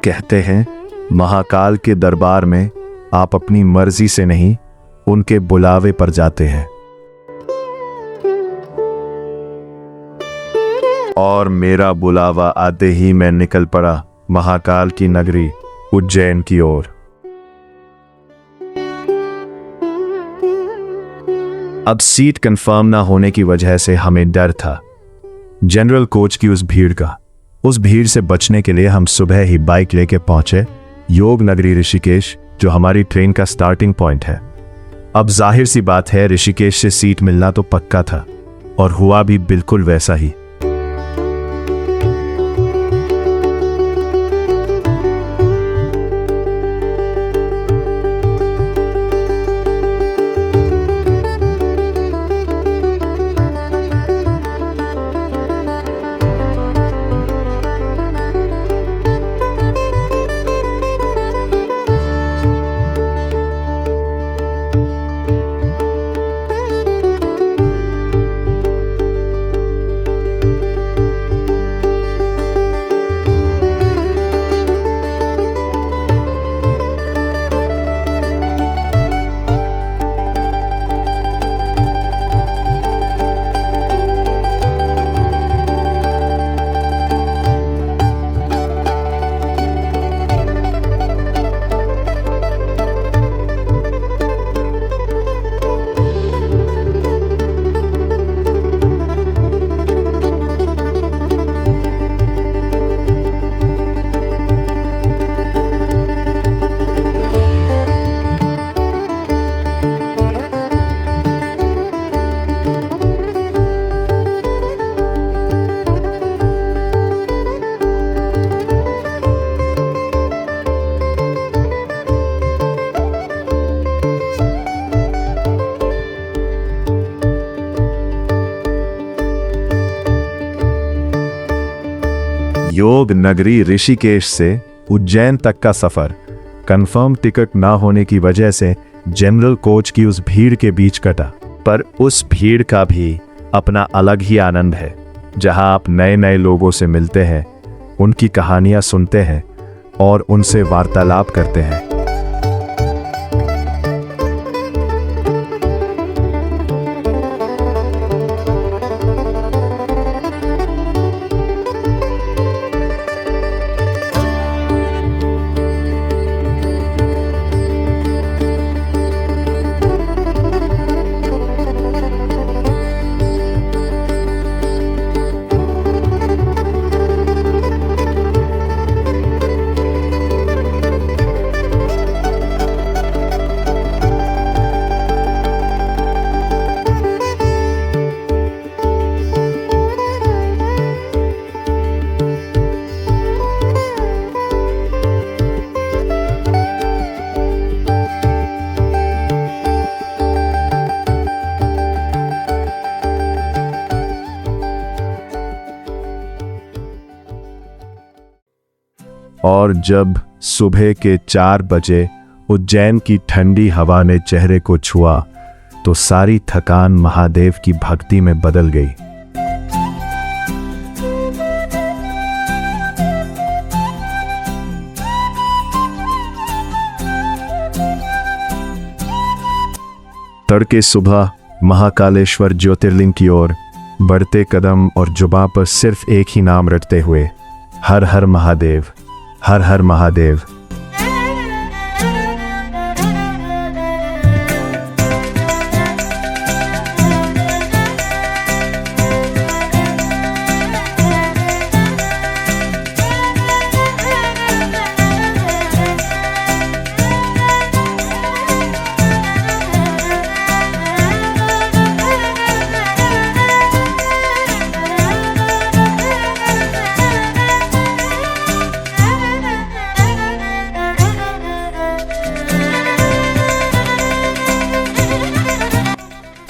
कहते हैं महाकाल के दरबार में आप अपनी मर्जी से नहीं, उनके बुलावे पर जाते हैं। और मेरा बुलावा आते ही मैं निकल पड़ा महाकाल की नगरी उज्जैन की ओर। अब सीट कंफर्म ना होने की वजह से हमें डर था जनरल कोच की उस भीड़ का। उस भीड़ से बचने के लिए हम सुबह ही बाइक लेके पहुंचे योग नगरी ऋषिकेश, जो हमारी ट्रेन का स्टार्टिंग पॉइंट है। अब जाहिर सी बात है ऋषिकेश से सीट मिलना तो पक्का था, और हुआ भी बिल्कुल वैसा ही। योग नगरी ऋषिकेश से उज्जैन तक का सफर कंफर्म टिकट ना होने की वजह से जनरल कोच की उस भीड़ के बीच कटा। पर उस भीड़ का भी अपना अलग ही आनंद है, जहां आप नए नए लोगों से मिलते हैं, उनकी कहानियां सुनते हैं और उनसे वार्तालाप करते हैं। और जब सुबह के 4 बजे उज्जैन की ठंडी हवा ने चेहरे को छुआ तो सारी थकान महादेव की भक्ति में बदल गई। तड़के सुबह महाकालेश्वर ज्योतिर्लिंग की ओर बढ़ते कदम और जुबां पर सिर्फ एक ही नाम रटते हुए, हर हर महादेव, हर हर महादेव।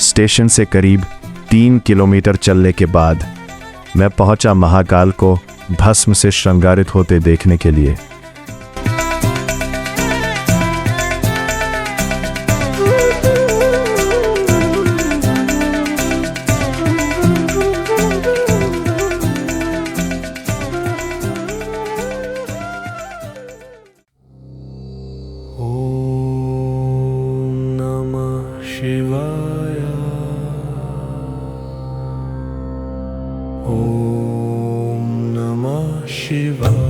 स्टेशन से करीब 3 किलोमीटर चलने के बाद मैं पहुंचा महाकाल को भस्म से श्रृंगारित होते देखने के लिए। शिवाय। ओम नमः शिवाय।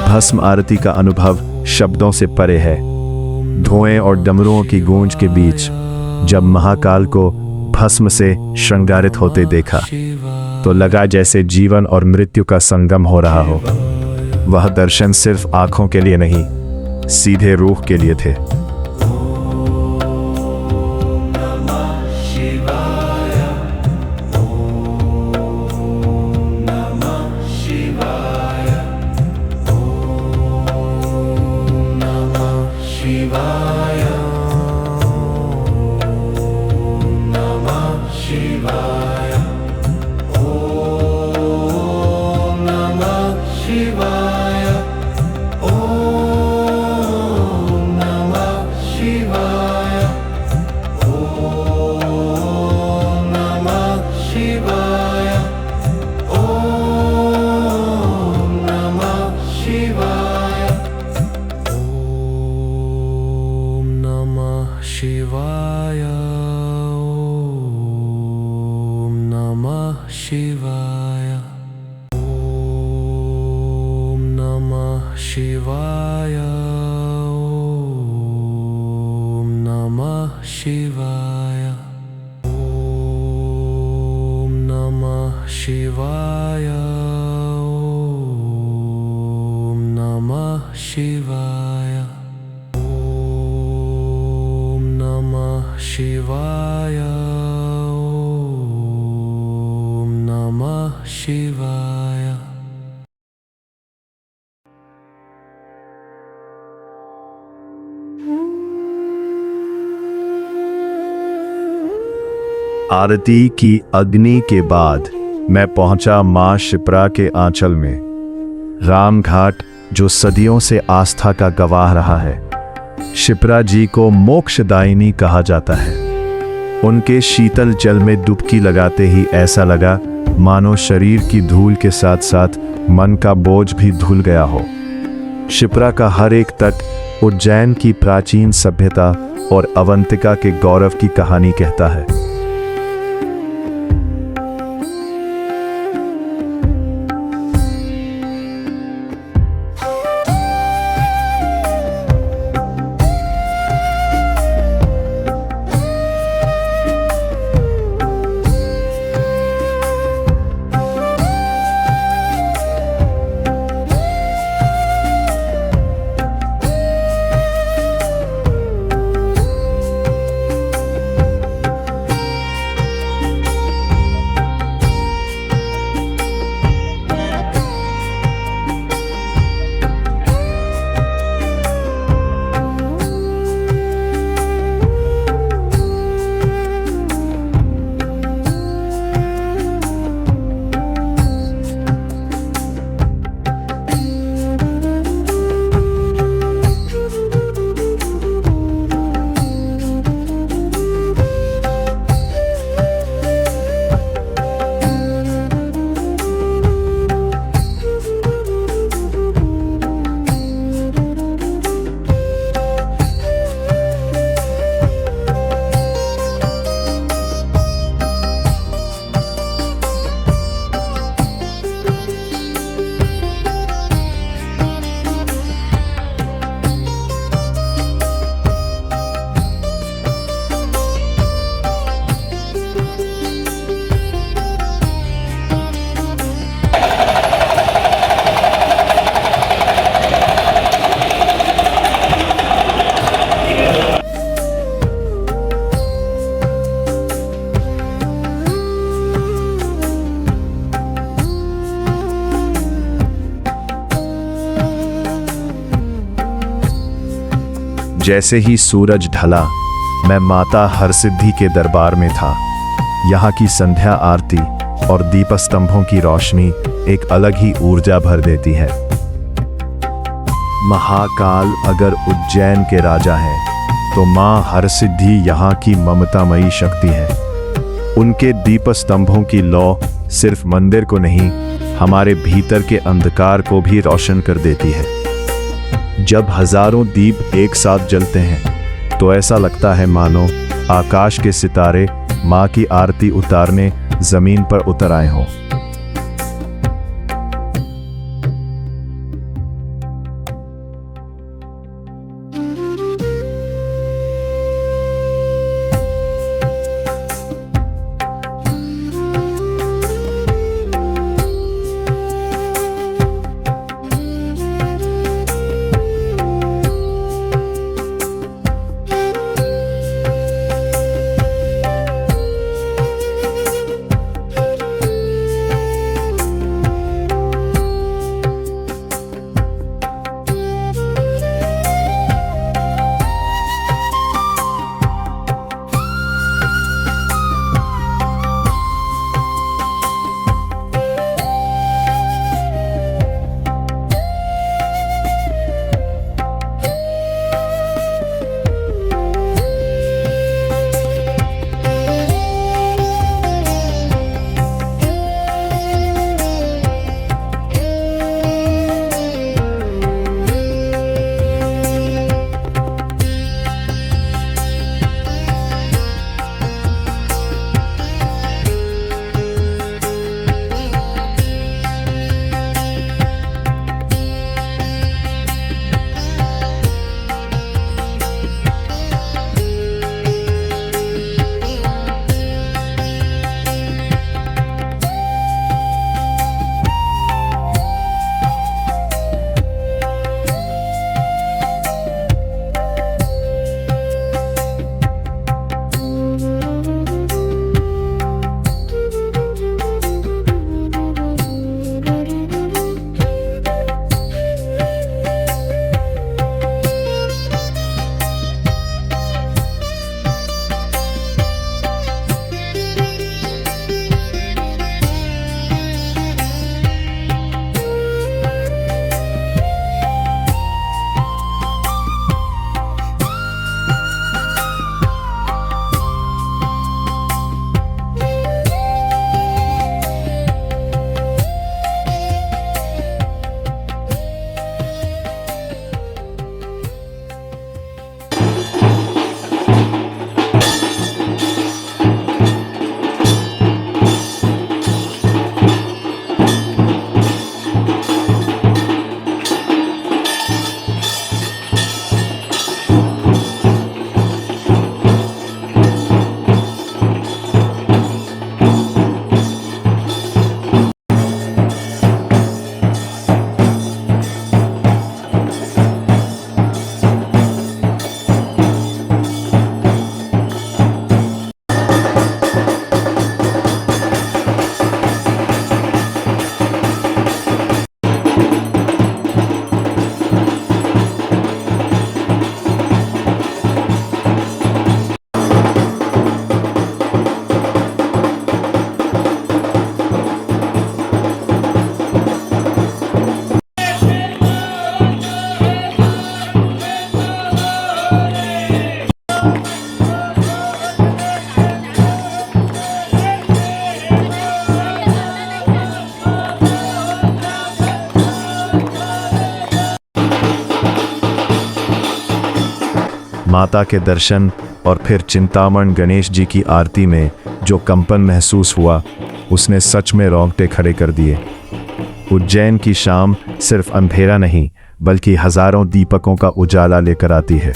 भस्म आरती का अनुभव शब्दों से परे है। धुएं और डमरुओं की गूंज के बीच जब महाकाल को भस्म से श्रृंगारित होते देखा तो लगा जैसे जीवन और मृत्यु का संगम हो रहा हो। वह दर्शन सिर्फ आंखों के लिए नहीं, सीधे रूह के लिए थे। शिवाय। ओम नमः शिवाय। ओम नमः शिवाय। ओम नमः शिवाय। ओम नमः शिवाय। ओम नमः शिवाय। शिवाय। ओम नमः शिवाय। आरती की अग्नि के बाद मैं पहुंचा मां शिप्रा के आंचल में। रामघाट जो सदियों से आस्था का गवाह रहा है, शिप्रा जी को मोक्षदायिनी कहा जाता है। उनके शीतल जल में डुबकी लगाते ही ऐसा लगा मानो शरीर की धूल के साथ साथ मन का बोझ भी धुल गया हो। शिप्रा का हर एक तट उज्जैन की प्राचीन सभ्यता और अवंतिका के गौरव की कहानी कहता है। जैसे ही सूरज ढला, मैं माता हरसिद्धि के दरबार में था। यहाँ की संध्या आरती और दीपस्तंभों की रोशनी एक अलग ही ऊर्जा भर देती है। महाकाल अगर उज्जैन के राजा हैं, तो मां हरसिद्धि यहाँ की ममतामयी शक्ति है। उनके दीपस्तंभों की लौ सिर्फ मंदिर को नहीं, हमारे भीतर के अंधकार को भी रोशन कर देती है। जब हजारों दीप एक साथ जलते हैं, तो ऐसा लगता है मानो आकाश के सितारे मां की आरती उतारने जमीन पर उतर आए हों। माता के दर्शन और फिर चिंतामण गणेश जी की आरती में जो कंपन महसूस हुआ, उसने सच में रोंगटे खड़े कर दिए। उज्जैन की शाम सिर्फ अंधेरा नहीं, बल्कि हजारों दीपकों का उजाला लेकर आती है।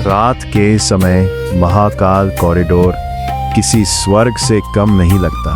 रात के समय महाकाल कॉरिडोर किसी स्वर्ग से कम नहीं लगता।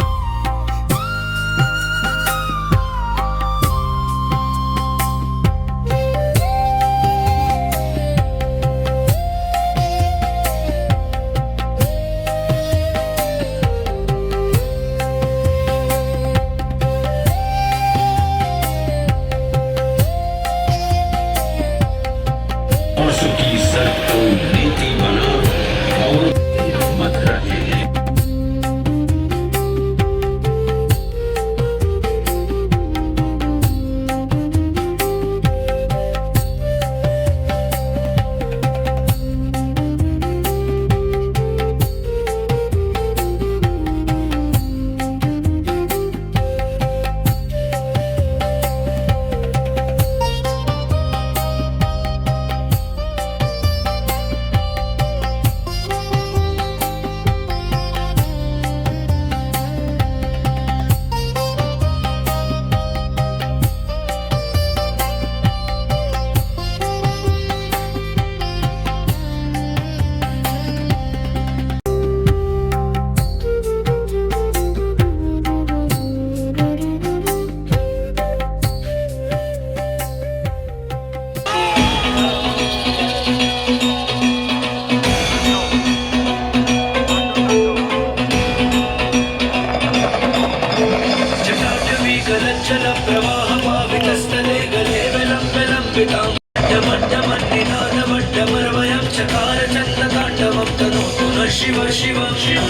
शिव शिव शिव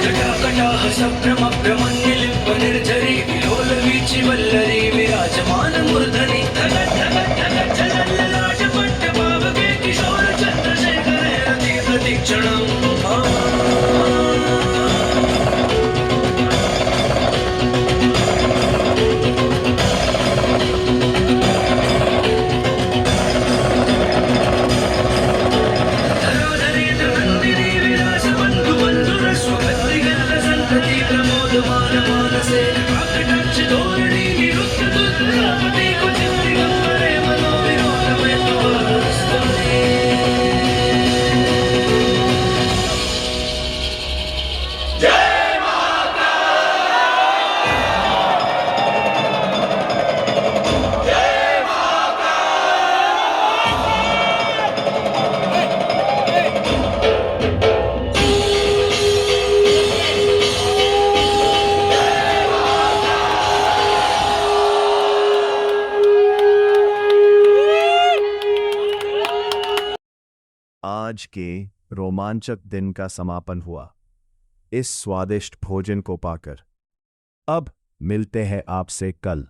जटाकटाह संभ्रमभ्रमन्निलिम्ब निर्झरी विलोलवीचि वल्लरी विराजमान मूर्धनि धगत् धगत् धगत् झलल्ललाटपट्ट पावके किशोर चन्द्रशेखरे रति प्रतीक्षणम् आज के रोमांचक दिन का समापन हुआ इस स्वादिष्ट भोजन को पाकर। अब मिलते हैं आपसे कल।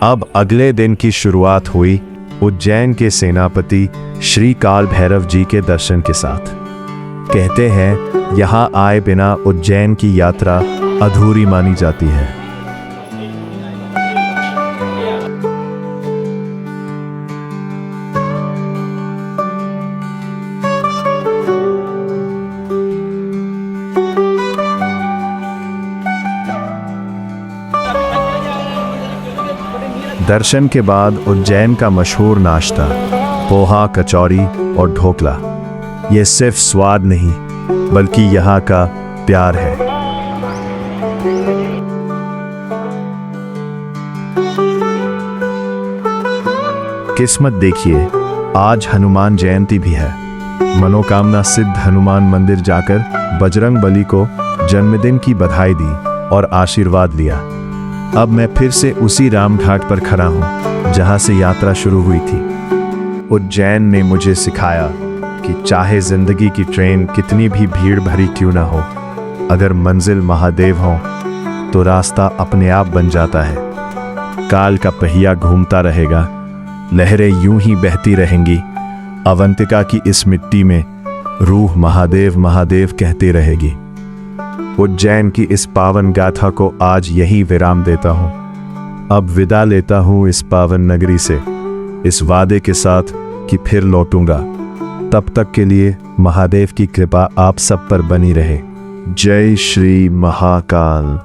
अब अगले दिन की शुरुआत हुई उज्जैन के सेनापति श्री काल भैरव जी के दर्शन के साथ। कहते हैं यहाँ आए बिना उज्जैन की यात्रा अधूरी मानी जाती है। दर्शन के बाद उज्जैन का मशहूर नाश्ता पोहा, कचौरी और ढोकला, ये सिर्फ स्वाद नहीं बल्कि यहाँ का प्यार है। किस्मत देखिए, आज हनुमान जयंती भी है। मनोकामना सिद्ध हनुमान मंदिर जाकर बजरंग बली को जन्मदिन की बधाई दी और आशीर्वाद लिया। अब मैं फिर से उसी रामघाट पर खड़ा हूँ जहाँ से यात्रा शुरू हुई थी। उज्जैन ने मुझे सिखाया कि चाहे जिंदगी की ट्रेन कितनी भी भीड़ भरी क्यों ना हो, अगर मंजिल महादेव हो तो रास्ता अपने आप बन जाता है। काल का पहिया घूमता रहेगा, लहरें यूं ही बहती रहेंगी। अवंतिका की इस मिट्टी में रूह महादेव महादेव कहती रहेगी। उज्जैन की इस पावन गाथा को आज यही विराम देता हूँ। अब विदा लेता हूँ इस पावन नगरी से, इस वादे के साथ कि फिर लौटूंगा। तब तक के लिए महादेव की कृपा आप सब पर बनी रहे। जय श्री महाकाल।